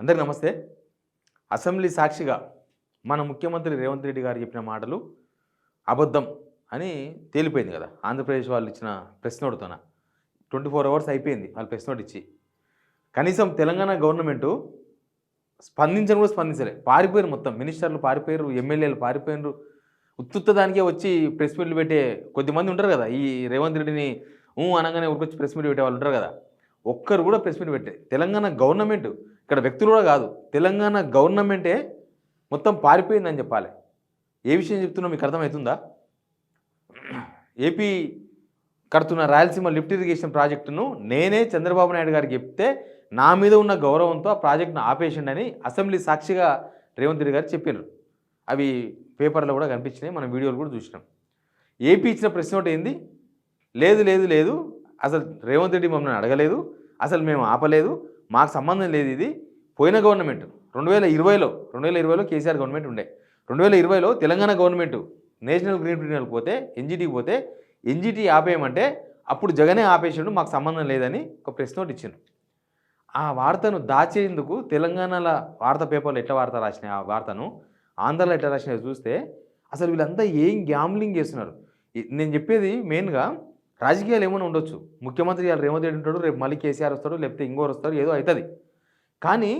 అందరికీ నమస్తే. అసెంబ్లీ సాక్షిగా మన ముఖ్యమంత్రి రేవంత్ రెడ్డి గారు చెప్పిన మాటలు అబద్ధం అని తేలిపోయింది కదా. ఆంధ్రప్రదేశ్ వాళ్ళు ఇచ్చిన ప్రెస్ నోట్తోన 24 అవర్స్ అయిపోయింది వాళ్ళు ప్రెస్ నోట్ ఇచ్చి. కనీసం తెలంగాణ గవర్నమెంటు స్పందించని కూడా స్పందించలే. పారిపోయారు, మొత్తం మినిస్టర్లు పారిపోయారు, ఎమ్మెల్యేలు పారిపోయారు. ఉత్తుత్తదానికే వచ్చి ప్రెస్ మీట్లు పెట్టే కొద్దిమంది ఉంటారు కదా, ఈ రేవంత్ రెడ్డిని అనగానే ఊరికొచ్చి ప్రెస్ మీట్ పెట్టే వాళ్ళు ఉంటారు కదా. ఒక్కరు కూడా ప్రెస్ మీట్ పెట్టే తెలంగాణ గవర్నమెంట్, ఇక్కడ వ్యక్తులు కూడా కాదు, తెలంగాణ గవర్నమెంటే మొత్తం పారిపోయిందని చెప్పాలి. ఏ విషయం చెప్తున్నా మీకు అర్థమవుతుందా? ఏపీ కడుతున్న రాయలసీమ లిఫ్ట్ ఇరిగేషన్ ప్రాజెక్టును నేనే చంద్రబాబు నాయుడు గారికి చెప్తే నా మీద ఉన్న గౌరవంతో ఆ ప్రాజెక్టును ఆపేసిండని అసెంబ్లీ సాక్షిగా రేవంత్ రెడ్డి గారు చెప్పారు. అవి పేపర్లో కూడా కనిపించినాయి, మనం వీడియోలు కూడా చూసినాం. ఏపీ ఇచ్చిన ప్రెస్ నోట్ ఏంది? లేదు లేదు లేదు, అసలు రేవంత్ రెడ్డి మమ్మల్ని అడగలేదు, అసలు మేము ఆపలేదు, మాకు సంబంధం లేదు, ఇది పోయిన గవర్నమెంట్ 2020లో కేసీఆర్ గవర్నమెంట్ ఉండే, 2020లో తెలంగాణ గవర్నమెంట్ నేషనల్ గ్రీన్ ట్రిబ్యునల్కి పోతే ఎన్జిటికి పోతే ఎన్జిటి ఆపేయమంటే అప్పుడు జగనే ఆపేసిండు, మాకు సంబంధం లేదని ఒక ప్రెస్ నోట్ ఇచ్చిండు. ఆ వార్తను దాచేందుకు తెలంగాణలో వార్తా పేపర్లు ఎట్లా వార్త రాసినాయి, ఆ వార్తను ఆంధ్రలో ఎట్లా రాసినాయో చూస్తే అసలు వీళ్ళంతా ఏం గ్యాంబ్లింగ్ చేస్తున్నారు. నేను చెప్పేది మెయిన్గా రాజకీయాలు ఏమైనా ఉండొచ్చు, ముఖ్యమంత్రి ఇవాళ రేవంత్ రెడ్డి ఉంటాడు, రేపు మళ్ళీ కేసీఆర్ వస్తాడు, లేకపోతే ఇంకోరు వస్తారు, ఏదో అవుతుంది. కానీ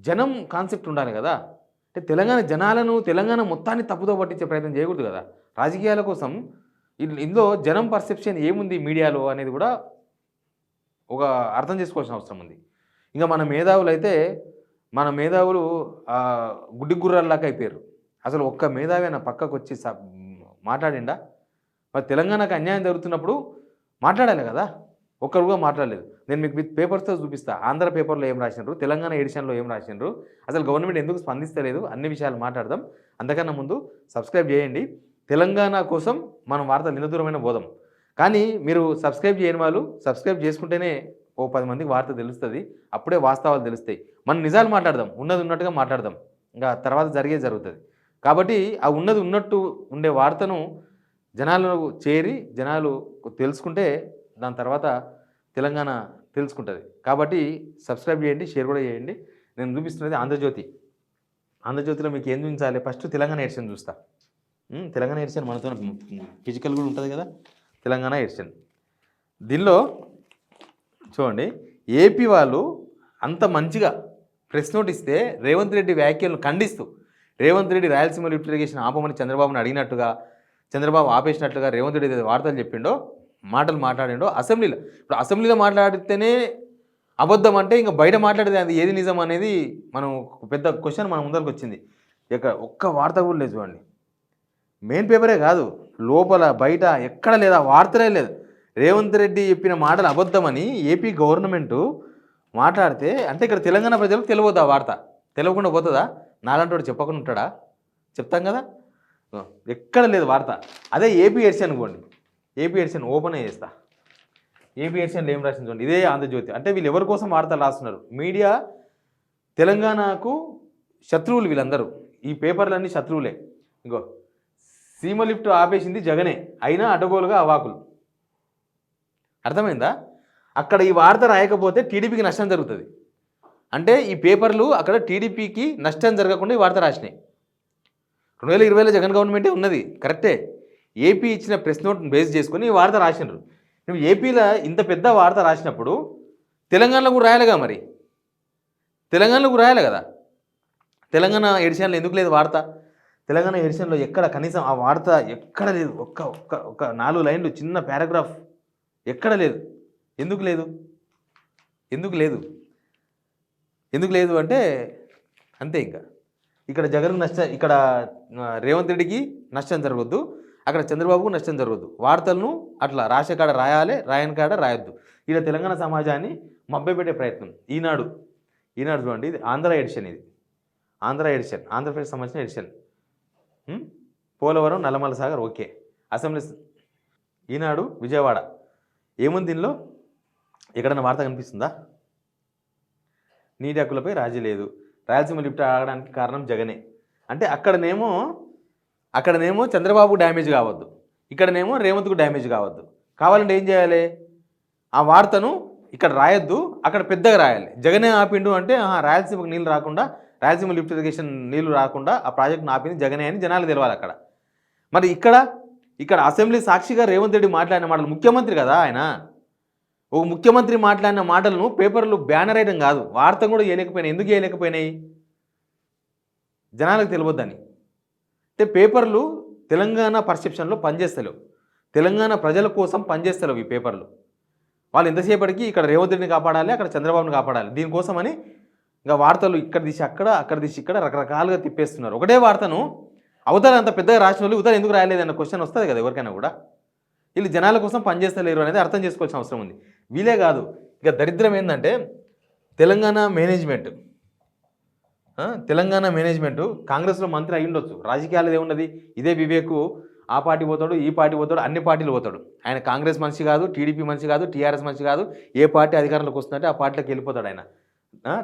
జనం కాన్సెప్ట్ ఉండాలి కదా. అంటే తెలంగాణ మొత్తాన్ని తప్పుదో పట్టించే ప్రయత్నం చేయకూడదు కదా. రాజకీయాల కోసం ఇందులో జనం పర్సెప్షన్ ఏముంది మీడియాలో అనేది కూడా ఒక అర్థం చేసుకోవాల్సిన అవసరం ఉంది. ఇంకా మన మేధావులు గుడ్డి గుర్రాల్లాగా అయిపోయారు. అసలు ఒక్క మేధావి నా పక్కకు వచ్చి మాట్లాడిండా? మరి తెలంగాణకు అన్యాయం జరుగుతున్నప్పుడు మాట్లాడాలి కదా, ఒక్కరు కూడా మాట్లాడలేదు. నేను మీకు పేపర్స్తో చూపిస్తా, ఆంధ్ర పేపర్లో ఏం రాసినారు, తెలంగాణ ఎడిషన్లో ఏం రాసినారు, అసలు గవర్నమెంట్ ఎందుకు స్పందిస్తలేదు, అన్ని విషయాలు మాట్లాడదాం. అంతకన్నా ముందు సబ్స్క్రైబ్ చేయండి. తెలంగాణ కోసం మనం వార్తలు ఎంత దూరమైన బోధం. కానీ మీరు సబ్స్క్రైబ్ చేయని వాళ్ళు సబ్స్క్రైబ్ చేసుకుంటేనే ఓ 10 మందికి వార్త తెలుస్తుంది, అప్పుడే వాస్తవాలు తెలుస్తాయి. మనం నిజాలు మాట్లాడదాం, ఉన్నది ఉన్నట్టుగా మాట్లాడదాం, ఇంకా తర్వాత జరుగుతుంది. కాబట్టి ఆ ఉన్నది ఉన్నట్టు ఉండే వార్తను జనాలకు చేరి జనాలు తెలుసుకుంటే దాని తర్వాత తెలంగాణ తెలుసుకుంటుంది. కాబట్టి సబ్స్క్రైబ్ చేయండి, షేర్ కూడా చేయండి. నేను చూపిస్తున్నది ఆంధ్రజ్యోతిలో మీకు ఏం చూపించాలి? ఫస్ట్ తెలంగాణ ఎడిషన్ చూస్తా. తెలంగాణ ఎడిషన్ మనతో ఫిజికల్ కూడా ఉంటుంది కదా, తెలంగాణ ఎడిషన్. దీనిలో చూడండి, ఏపీ వాళ్ళు అంత మంచిగా ప్రెస్ నోట్ ఇస్తే రేవంత్ రెడ్డి వ్యాఖ్యలను ఖండిస్తూ రేవంత్ రెడ్డి రాయలసీమ లిఫ్ట్ ఇరిగేషన్ ఆపమని చంద్రబాబుని అడిగినట్టుగా, చంద్రబాబు ఆపేసినట్లుగా రేవంత్ రెడ్డి వార్తలు చెప్పిండో, మాటలు మాట్లాడిండో అసెంబ్లీలో. ఇప్పుడు అసెంబ్లీలో మాట్లాడితేనే అబద్ధం అంటే ఇంకా బయట మాట్లాడితే అది ఏది నిజం అనేది మనం పెద్ద క్వశ్చన్ మన ముందరికి వచ్చింది. ఇక ఒక్క వార్త కూడా లేదు చూడండి. మెయిన్ పేపరే కాదు, లోపల బయట ఎక్కడ లేదా వార్తలే లేదు. రేవంత్ రెడ్డి చెప్పిన మాటలు అబద్ధమని ఏపీ గవర్నమెంటు మాట్లాడితే అంటే ఇక్కడ తెలంగాణ ప్రజలకు తెలియదు. ఆ వార్త తెలియకుండా పోతుందా? నాలంటి వాడు చెప్పకుండా ఉంటాడా? చెప్తాం కదా, ఎక్కడ లేదు వార్త. అదే ఏపీ ఎడిషన్ అనుకోండి, ఏపీ ఎడిషన్ ఓపెన్ చేస్తా. ఏపీ ఎడిషన్లో ఏం రాసింది చూడండి, ఇదే ఆంధ్రజ్యోతి. అంటే వీళ్ళు ఎవరి కోసం వార్తలు రాస్తున్నారు? మీడియా తెలంగాణకు శత్రువులు వీళ్ళందరూ, ఈ పేపర్లన్నీ శత్రువులే. ఇంకో సీమ లిఫ్ట్ ఆపేసింది జగనే, అయినా అడ్డగోలుగా అవాకులు. అర్థమైందా? అక్కడ ఈ వార్త రాయకపోతే టీడీపీకి నష్టం జరుగుతుంది. అంటే ఈ పేపర్లు అక్కడ టీడీపీకి నష్టం జరగకుండా ఈ వార్త రాసినాయి. 2020లో జగన్ గవర్నమెంటే ఉన్నది, కరెక్టే. ఏపీ ఇచ్చిన ప్రెస్ నోట్ని బేస్ చేసుకొని ఈ వార్త రాసినారు. నువ్వు ఏపీలో ఇంత పెద్ద వార్త రాసినప్పుడు తెలంగాణలో కూడా రాయాలిగా, మరి తెలంగాణలో కూడా రాయాలి కదా. తెలంగాణ ఎడిషన్లో ఎందుకు లేదు వార్త? తెలంగాణ ఎడిషన్లో ఎక్కడ కనీసం ఆ వార్త ఎక్కడ లేదు. ఒక్క 4 లైన్లు చిన్న పారాగ్రాఫ్ ఎక్కడ లేదు. ఎందుకు లేదు అంటే అంతే. ఇంకా ఇక్కడ జగన్కు నష్టం, ఇక్కడ రేవంత్ రెడ్డికి నష్టం జరగద్దు, అక్కడ చంద్రబాబుకు నష్టం జరగద్దు. వార్తలను అట్లా రాసే కాడ రాయాలి, రాయని కాడ రాయొద్దు. ఇలా తెలంగాణ సమాజాన్ని మభ్యపెట్టే ప్రయత్నం. ఈనాడు చూడండి, ఇది ఆంధ్ర ఎడిషన్, ఇది ఆంధ్ర ఎడిషన్, ఆంధ్రప్రదేశ్ సంబంధించిన edition. Polavaram Nallamala Sagar okay. Assembly Eenadu Vijayawada ఏముంది దీనిలో? ఎక్కడన్నా వార్త కనిపిస్తుందా? నీటి హక్కులపై రాజీ లేదు, రాయలసీమ లిఫ్ట్ ఆగడానికి కారణం జగనే. అంటే అక్కడనేమో చంద్రబాబు డ్యామేజ్ కావద్దు, ఇక్కడనేమో రేవంత్కు డ్యామేజ్ కావద్దు. కావాలంటే ఏం చేయాలి? ఆ వార్తను ఇక్కడ రాయొద్దు, అక్కడ పెద్దగా రాయాలి. జగనే ఆపిండు అంటే రాయలసీమకు నీళ్ళు రాకుండా, రాయలసీమ లిఫ్ట్ ఇరిగేషన్ నీళ్లు రాకుండా ఆ ప్రాజెక్ట్ని ఆపింది జగనే అని జనాలు తెలవాలి అక్కడ. మరి ఇక్కడ అసెంబ్లీ సాక్షిగా రేవంత్ రెడ్డి మాట్లాడిన మాటలు, ముఖ్యమంత్రి కదా ఆయన, ఒక ముఖ్యమంత్రి మాట్లాడిన మాటలను పేపర్లు బ్యానర్ వేయడం కాదు, వార్త కూడా వేయలేకపోయినాయి. ఎందుకు వేయలేకపోయినాయి? జనాలకు తెలియద్దని. అంటే పేపర్లు తెలంగాణ పర్సెప్షన్లో పనిచేస్తలేవు, తెలంగాణ ప్రజల కోసం పనిచేస్తలేవు ఈ పేపర్లు. వాళ్ళు ఎంతసేపటికి ఇక్కడ రేవంత్ రెడ్డిని కాపాడాలి, అక్కడ చంద్రబాబుని కాపాడాలి, దీనికోసమని ఇంకా వార్తలు ఇక్కడ తీసి అక్కడ, అక్కడ తీసి ఇక్కడ రకరకాలుగా తిప్పేస్తున్నారు. ఒకటే వార్తను అవతల అంత పెద్దగా రాసిన వాళ్ళు ఇవతల ఎందుకు రాయలేదన్న క్వశ్చన్ వస్తుంది కదా ఎవరికైనా కూడా. వీళ్ళు జనాల కోసం పనిచేస్తలేరు అనేది అర్థం చేసుకోవాల్సిన అవసరం ఉంది. వీలే కాదు, ఇక దరిద్రం ఏంటంటే తెలంగాణ మేనేజ్మెంటు కాంగ్రెస్లో మంత్రి అయి ఉండొచ్చు, రాజకీయాలు ఏమున్నది, ఇదే వివేకు ఆ పార్టీ పోతాడు, ఈ పార్టీ పోతాడు, అన్ని పార్టీలు పోతాడు. ఆయన కాంగ్రెస్ మనిషి కాదు, టీడీపీ మనిషి కాదు, టీఆర్ఎస్ మనిషి కాదు. ఏ పార్టీ అధికారంలోకి వస్తుందంటే ఆ పార్టీలోకి వెళ్ళిపోతాడు ఆయన.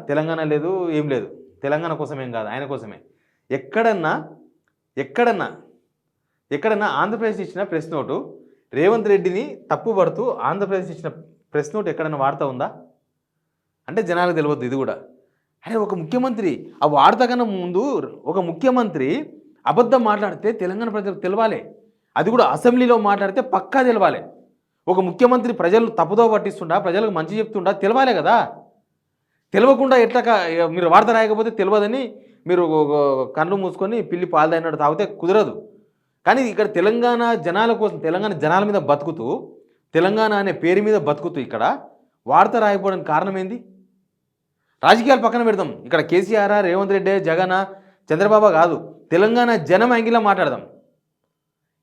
తెలంగాణ లేదు, ఏం లేదు, తెలంగాణ కోసం ఏం కాదు, ఆయన కోసమే. ఎక్కడన్నా ఆంధ్రప్రదేశ్ ఇచ్చిన ప్రెస్ నోటు రేవంత్ రెడ్డిని తప్పుపడుతూ ఆంధ్రప్రదేశ్ ఇచ్చిన ప్రెస్ నోట్ ఎక్కడన్నా వార్త ఉందా అంటే జనాలకు తెలియదు. ఇది కూడా అరే ఒక ముఖ్యమంత్రి ఆ వార్త కన్నా ముందు ఒక ముఖ్యమంత్రి అబద్ధం మాట్లాడితే తెలంగాణ ప్రజలకు తెలవాలి, అది కూడా అసెంబ్లీలో మాట్లాడితే పక్కా తెలవాలి. ఒక ముఖ్యమంత్రి ప్రజలు తప్పుదో పట్టిస్తుండా, ప్రజలకు మంచి చెప్తుండా తెలవాలి కదా. తెలియకుండా ఎట్లా మీరు వార్త రాయకపోతే తెలియదని మీరు కళ్ళు మూసుకొని పిల్లి పాలదైనట్టు తాగితే కుదరదు. కానీ ఇక్కడ తెలంగాణ జనాల కోసం, తెలంగాణ జనాల మీద బతుకుతూ, తెలంగాణ అనే పేరు మీద బతుకుతూ ఇక్కడ వార్త రాయకపోవడానికి కారణం ఏంది? రాజకీయాలు పక్కన పెడదాం, ఇక్కడ కేసీఆర్, రేవంత్ రెడ్డి, జగన్, చంద్రబాబు కాదు, తెలంగాణ జనం యాంగిల్లో మాట్లాడదాం.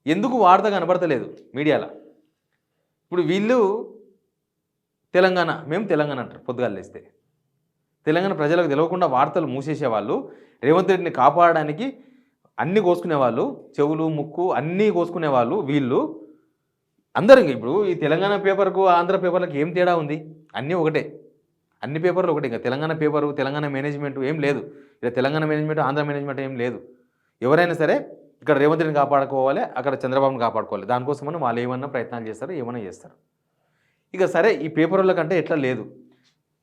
ఎందుకు వార్త కనబడతలేదు మీడియాలో? ఇప్పుడు వీళ్ళు మేము తెలంగాణ అంటారు పొద్దుగాలు లేస్తే. తెలంగాణ ప్రజలకు తెలియకుండా వార్తలు మూసేసేవాళ్ళు, రేవంత్ రెడ్డిని కాపాడడానికి అన్నీ కోసుకునేవాళ్ళు, చెవులు ముక్కు అన్నీ కోసుకునేవాళ్ళు వీళ్ళు అందరూ. ఇప్పుడు ఈ తెలంగాణ పేపర్కు ఆంధ్ర పేపర్లకు ఏం తేడా ఉంది? అన్నీ ఒకటే, అన్ని పేపర్లు ఒకటే. ఇంకా తెలంగాణ పేపరు, తెలంగాణ మేనేజ్మెంట్ ఏం లేదు. ఇక్కడ తెలంగాణ మేనేజ్మెంట్, ఆంధ్ర మేనేజ్మెంట్ ఏం లేదు. ఎవరైనా సరే ఇక్కడ రేవంత్ రెడ్డిని కాపాడుకోవాలి, అక్కడ చంద్రబాబుని కాపాడుకోవాలి. దానికోసమని వాళ్ళు ఏమన్నా ప్రయత్నాలు చేస్తారు, ఏమన్నా చేస్తారు. ఇక సరే ఈ పేపర్ల కంటే ఎట్లా లేదు.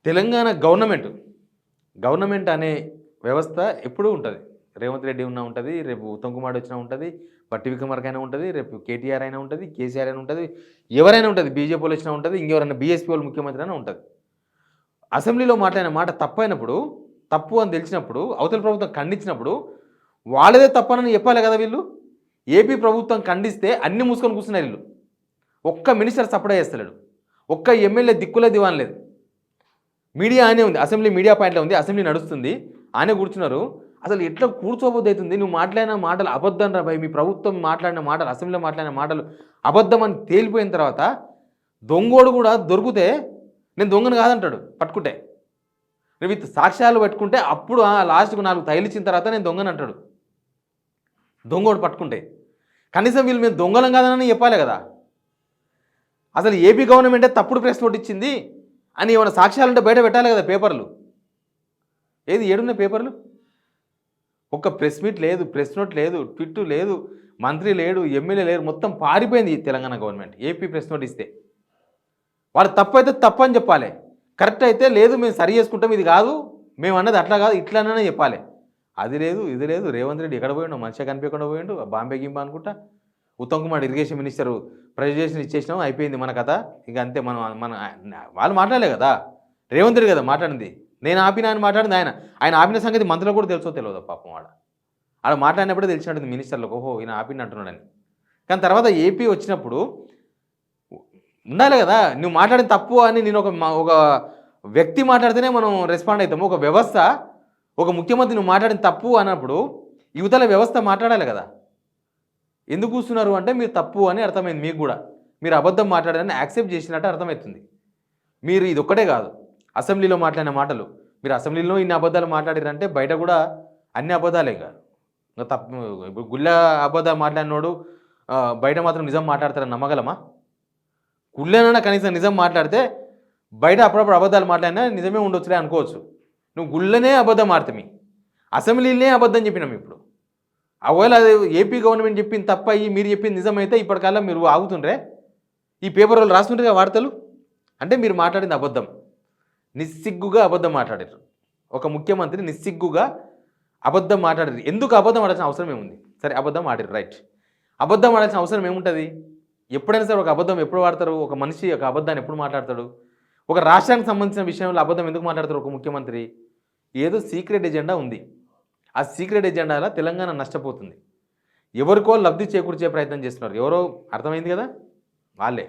తెలంగాణ గవర్నమెంట్ అనే వ్యవస్థ ఎప్పుడూ ఉంటుంది. రేవంత్ రెడ్డి ఉన్నా ఉంటుంది, రేపు ఉత్తమ్ కుమార్ వచ్చినా ఉంటుంది, బట్టి విక్రమార్క అయినా ఉంటుంది, రేపు కేటీఆర్ అయినా ఉంటుంది, కేసీఆర్ అయినా ఉంటుంది, ఎవరైనా ఉంటుంది, బీజేపీ వాళ్ళు వచ్చినా ఉంటుంది, ఇంకెవరైనా బీఎస్పీ వాళ్ళు ముఖ్యమంత్రి అయినా ఉంటుంది. అసెంబ్లీలో మాట్లాడిన మాట తప్పైనప్పుడు, తప్పు అని తెలిసినప్పుడు, అవతల ప్రభుత్వం ఖండించినప్పుడు వాళ్ళదే తప్పనని చెప్పాలి కదా. వీళ్ళు ఏపీ ప్రభుత్వం ఖండిస్తే అన్ని మూసుకొని కూర్చున్నారు వీళ్ళు. ఒక్క మినిస్టర్ సప్లై చేస్తలేడు, ఒక్క ఎమ్మెల్యే దిక్కులే దివాన్ లేదు. మీడియా ఆనే ఉంది, అసెంబ్లీ మీడియా పాయింట్లో ఉంది, అసెంబ్లీ నడుస్తుంది, ఆనే కూర్చున్నారు. అసలు ఎట్లా కూర్చోబోద్దు అవుతుంది? నువ్వు మాట్లాడిన మాటలు అబద్ధం రా భయ్, మీ ప్రభుత్వం మాట్లాడిన మాటలు, అసెంబ్లీలో మాట్లాడిన మాటలు అబద్ధం అని తేలిపోయిన తర్వాత దొంగోడు కూడా దొరికితే నేను దొంగను కాదంటాడు పట్టుకుంటే. నువ్వు సాక్ష్యాలు పెట్టుకుంటే అప్పుడు లాస్ట్కు 4 తగిలిచ్చిన తర్వాత నేను దొంగని అంటాడు దొంగోడు పట్టుకుంటే. కనీసం వీళ్ళు మేము దొంగలం కాదని చెప్పాలి కదా. అసలు ఏపీ గవర్నమెంటే తప్పుడు ప్రెస్ నోట్ ఇచ్చింది అని ఏమైనా సాక్ష్యాలుంటే బయట పెట్టాలి కదా పేపర్లు. ఏది ఏడున్న పేపర్లు? ఒక్క ప్రెస్ మీట్ లేదు, ప్రెస్ నోట్ లేదు, ట్విట్ లేదు, మంత్రి లేడు, ఎమ్మెల్యే లేరు, మొత్తం పారిపోయింది Telangana government. AP press note ఇస్తే వాళ్ళు తప్పు అయితే తప్పు అని చెప్పాలి, కరెక్ట్ అయితే లేదు మేము సరి చేసుకుంటాం, ఇది కాదు మేము అన్నది అట్లా కాదు ఇట్లానే చెప్పాలి. అది లేదు, ఇది లేదు. రేవంత్ రెడ్డి ఎక్కడ పోయిండు? మంచిగా కనిపించకుండా పోయిండు, బాంబే గింబా అనుకుంటా. Uttam Kumar irrigation minister presentation ఇచ్చేసినాం, అయిపోయింది మన కథ. ఇక అంతే. వాళ్ళు మాట్లాడలే కదా, రేవంత్ రెడ్డి కదా మాట్లాడింది. నేను ఆపిన ఆయన మాట్లాడింది ఆయన ఆపిన సంగతి మంత్రులకు కూడా తెలుసో తెలియదు పాపం. ఆడ మాట్లాడినప్పుడే తెలిసినట్టుంది మినిస్టర్లకు, ఓహో ఈయన ఆపిన అంటున్నాడని. కానీ తర్వాత ఏపీ వచ్చినప్పుడు ఉండాలి కదా, నువ్వు మాట్లాడిన తప్పు అని నేను ఒక వ్యక్తి మాట్లాడితేనే మనం రెస్పాండ్ అవుతాము. ఒక వ్యవస్థ, ఒక ముఖ్యమంత్రి నువ్వు మాట్లాడిన తప్పు అన్నప్పుడు యువతల వ్యవస్థ మాట్లాడాలి కదా. ఎందుకు కూర్చున్నారు అంటే మీరు తప్పు అని అర్థమైంది మీకు కూడా, మీరు అబద్ధం మాట్లాడారని యాక్సెప్ట్ చేసినట్టు అర్థమవుతుంది. మీరు ఇది ఒక్కటే కాదు, అసెంబ్లీలో మాట్లాడిన మాటలు, మీరు అసెంబ్లీలో ఇన్ని అబద్ధాలు మాట్లాడారంటే బయట కూడా అన్ని అబద్ధాలే కాదు. తప్పు ఇప్పుడు గుళ్ళ అబద్ధాలు మాట్లాడినోడు బయట మాత్రం నిజం మాట్లాడతారని నమ్మగలమా? గుళ్ళైనా కనీసం నిజం మాట్లాడితే బయట అప్పుడప్పుడు అబద్ధాలు మాట్లాడినా నిజమే ఉండొచ్చులే అనుకోవచ్చు. నువ్వు గుళ్ళనే అబద్ధం ఆడతామి, అసెంబ్లీనే అబద్ధం చెప్పినాం. ఇప్పుడు ఒకవేళ అది ఏపీ గవర్నమెంట్ చెప్పింది తప్ప అయ్యి మీరు చెప్పింది నిజమైతే ఇప్పటికల్లా మీరు ఆగుతుండ్రే. ఈ పేపర్ వాళ్ళు రాస్తుంటారు వార్తలు, అంటే మీరు మాట్లాడింది అబద్ధం, నిస్సిగ్గుగా అబద్ధం మాట్లాడారు. ఒక ముఖ్యమంత్రి నిస్సిగ్గుగా అబద్ధం మాట్లాడారు. ఎందుకు అబద్ధం ఆడాల్సిన అవసరం ఏముంది? సరే అబద్ధం ఆడారు, రైట్. అబద్ధం ఆడాల్సిన అవసరం ఏముంటుంది? ఎప్పుడైనా సరే ఒక అబద్ధం ఎప్పుడు వాడతారు? ఒక మనిషి ఒక అబద్ధాన్ని ఎప్పుడు మాట్లాడతాడు? ఒక రాష్ట్రానికి సంబంధించిన విషయంలో అబద్ధం ఎందుకు మాట్లాడతారు ఒక ముఖ్యమంత్రి? ఏదో సీక్రెట్ ఎజెండా ఉంది. ఆ సీక్రెట్ ఎజెండాలో తెలంగాణ నష్టపోతుంది. ఎవరికో లబ్ధి చేకూర్చే ప్రయత్నం చేస్తున్నారు. ఎవరో అర్థమైంది కదా, వాళ్ళే.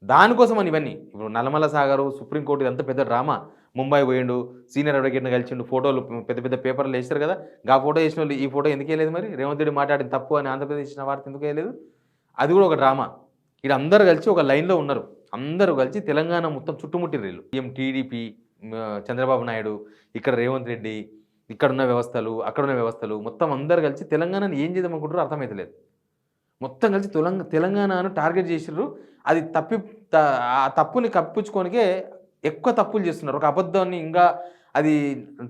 దానికోసం అని ఇవన్నీ. ఇప్పుడు నల్లమల్ల సాగరు, సుప్రీంకోర్టు ఇదంతా పెద్ద డ్రామా. ముంబై పోయిండు, సీనియర్ అడ్వకేట్ని కలిసిండు, ఫోటోలు పెద్ద పెద్ద పేపర్లు వేస్తారు కదా, ఆ ఫోటో వేసిన వాళ్ళు ఈ ఫోటో ఎందుకు వేయలేదు? మరి రేవంత్ రెడ్డి మాట్లాడిన తప్పు అని ఆంధ్రప్రదేశ్ ఇచ్చిన వార్త ఎందుకు వేయలేదు? అది కూడా ఒక డ్రామా. ఇక్కడ అందరూ కలిసి ఒక లైన్లో ఉన్నారు. అందరూ కలిసి తెలంగాణ మొత్తం చుట్టుముట్టిరు వీళ్ళు. టీడీపీ, చంద్రబాబు నాయుడు, ఇక్కడ రేవంత్ రెడ్డి, ఇక్కడున్న వ్యవస్థలు, అక్కడున్న వ్యవస్థలు, మొత్తం అందరు కలిసి తెలంగాణను ఏం చేద్దాం అనుకుంటారో అర్థమవుతలేదు. మొత్తం కలిసి తెలంగాణను టార్గెట్ చేసిర్రు. అది ఆ తప్పుని కప్పించుకోనికే ఎక్కువ తప్పులు చేస్తున్నారు. ఒక అబద్ధాన్ని ఇంకా అది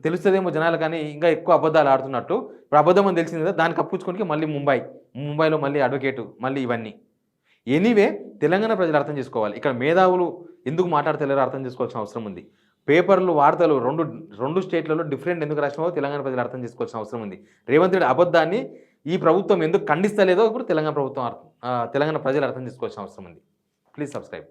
తెలుస్తుందేమో జనాలు, కానీ ఇంకా ఎక్కువ అబద్ధాలు ఆడుతున్నట్టు. ఇప్పుడు అబద్ధం అని తెలిసింది కదా, దాన్ని కప్పించుకోనికి మళ్ళీ ముంబైలో మళ్ళీ అడ్వకేటు, మళ్ళీ ఇవన్నీ. ఎనీవే తెలంగాణ ప్రజలు అర్థం చేసుకోవాలి. ఇక్కడ మేధావులు ఎందుకు మాట్లాడతలేరో అర్థం చేసుకోవాల్సిన అవసరం ఉంది. పేపర్లు, వార్తలు రెండు స్టేట్లలో డిఫరెంట్ ఎందుకు రాసినావో తెలంగాణ ప్రజలు అర్థం చేసుకోవాల్సిన అవసరం ఉంది. రేవంత్ రెడ్డి అబద్ధాన్ని ఈ ప్రభుత్వం ఎందుకు ఖండిస్తలేదో ఇప్పుడు తెలంగాణ ప్రజలు అర్థం చేసుకోవాల్సిన అవసరం ఉంది. Please subscribe.